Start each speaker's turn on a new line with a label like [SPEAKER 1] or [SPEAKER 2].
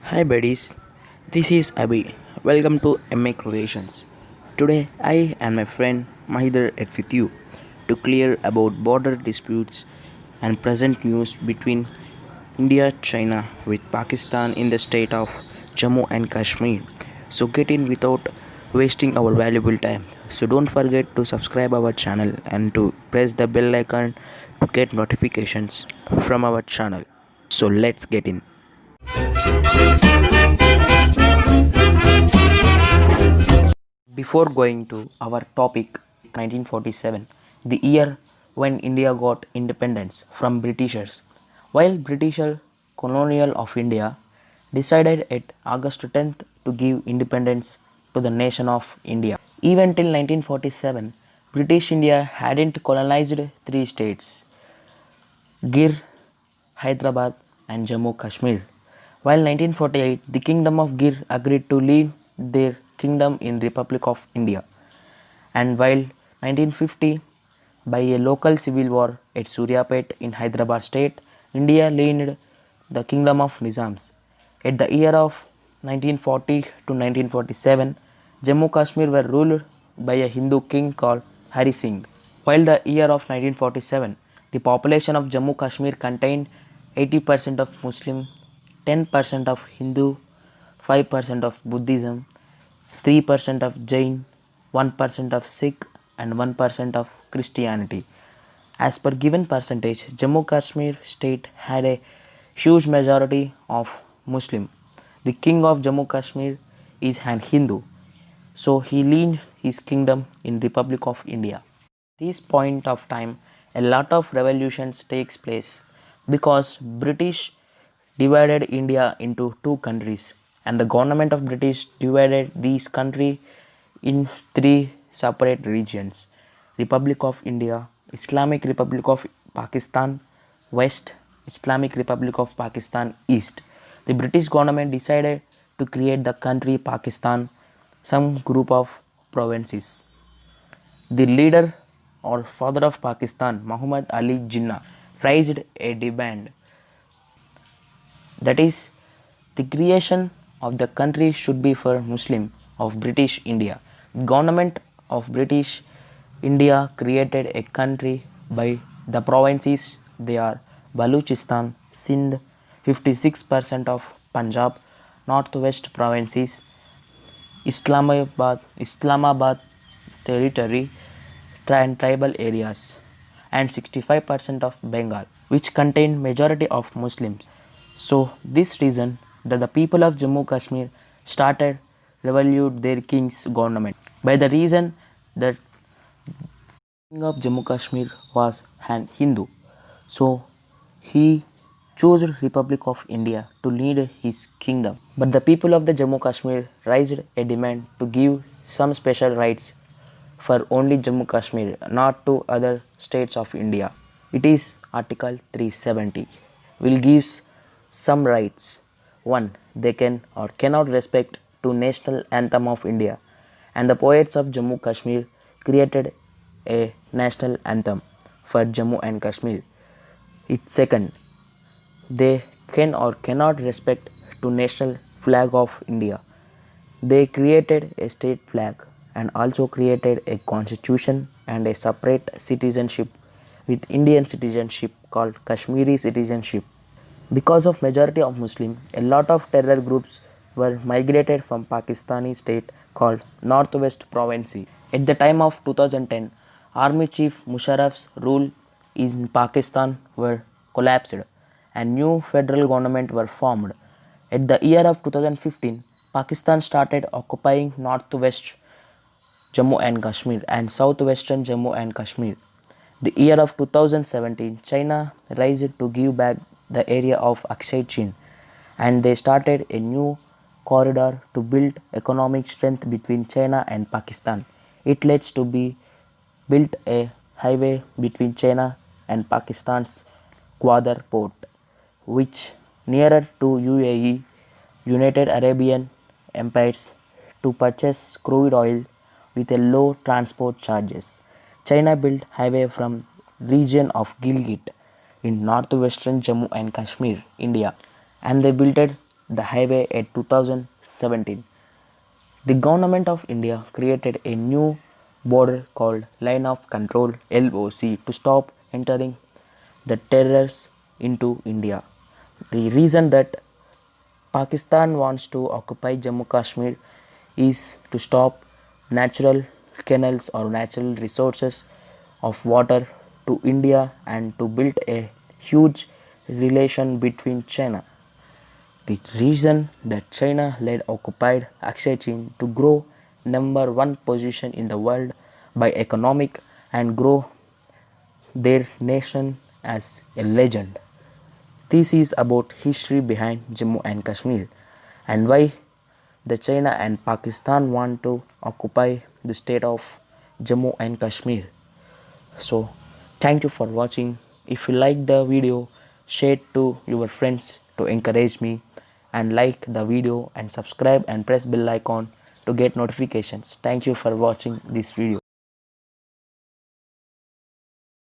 [SPEAKER 1] Hi buddies, this is Abhi. Welcome to MA Creations. Today I and my friend Mahidar are with you to clear about border disputes and present news between India China with Pakistan in the state of Jammu and Kashmir. So get in without wasting our valuable time. So don't forget to subscribe our channel and to press the bell icon to get notifications from our channel. So let's get in. Before going to our topic 1947, the year when India got independence from Britishers, while British colonial of India decided at August 10th to give independence to the nation of India. Even till 1947, British India hadn't colonized three states Gir, Hyderabad, and Jammu Kashmir. While 1948, the Kingdom of Gir agreed to leave their kingdom in Republic of India, and while 1950, by a local civil war at Suryapet in Hyderabad state, India leaned the Kingdom of Nizams. At the year of 1940 to 1947, Jammu Kashmir were ruled by a Hindu king called Hari Singh. While the year of 1947, the population of Jammu Kashmir contained 80% of Muslim, 10% of Hindu, 5% of Buddhism, 3% of Jain, 1% of Sikh, and 1% of Christianity. As per given percentage, Jammu Kashmir state had a huge majority of Muslim. The king of Jammu Kashmir is an Hindu, so he leaned his kingdom in Republic of India. This point of time, a lot of revolutions takes place because British divided India into two countries, and the government of British divided these country in three separate regions: Republic of India, Islamic Republic of Pakistan West, Islamic Republic of Pakistan East. The British government decided to create the country Pakistan, some group of provinces. The leader or father of Pakistan, Muhammad Ali Jinnah, raised a demand, that is, the creation of the country should be for Muslim of British India. Government of British India created a country by the provinces. They are Baluchistan, Sindh, 56% of Punjab, Northwest provinces, Islamabad territory and tribal areas, and 65% of Bengal, which contain majority of Muslims. So this reason that the people of Jammu Kashmir started revolute their king's government by the reason that king of Jammu Kashmir was an Hindu. So he chose Republic of India to lead his kingdom. But the people of the Jammu Kashmir raised a demand to give some special rights for only Jammu Kashmir, not to other states of India. It is Article 370 will gives some rights. 1. They can or cannot respect to national anthem of India, and the poets of Jammu Kashmir created a national anthem for Jammu and Kashmir. Its second, they can or cannot respect to national flag of India. They created a state flag and also created a constitution and a separate citizenship with Indian citizenship called Kashmiri citizenship. Because of majority of Muslim, a lot of terror groups were migrated from Pakistani state called Northwest Province. At the time of 2010, Army Chief Musharraf's rule in Pakistan were collapsed and new federal government were formed. At the year of 2015, Pakistan started occupying northwest Jammu and Kashmir and southwestern Jammu and Kashmir. The year of 2017, China raised to give back the area of Aksai Chin, and they started a new corridor to build economic strength between China and Pakistan. It leads to be built a highway between China and Pakistan's Gwadar port, which nearer to UAE, United Arabian Emirates, to purchase crude oil with a low transport charges. China built highway from region of Gilgit in northwestern Jammu and Kashmir, India, and they built the highway in 2017. The government of India created a new border called Line of Control LOC to stop entering the terrorists into India. The reason that Pakistan wants to occupy Jammu Kashmir is to stop natural canals or natural resources of water to India and to build a huge relation between China. The reason that China led occupied Akshay Chin to grow number one position in the world by economic and grow their nation as a legend. This is about history behind Jammu and Kashmir and why the China and Pakistan want to occupy the state of Jammu and Kashmir. So thank you for watching. If you like the video, share it to your friends to encourage me, and like the video and subscribe and press bell icon to get notifications. Thank you for watching this video.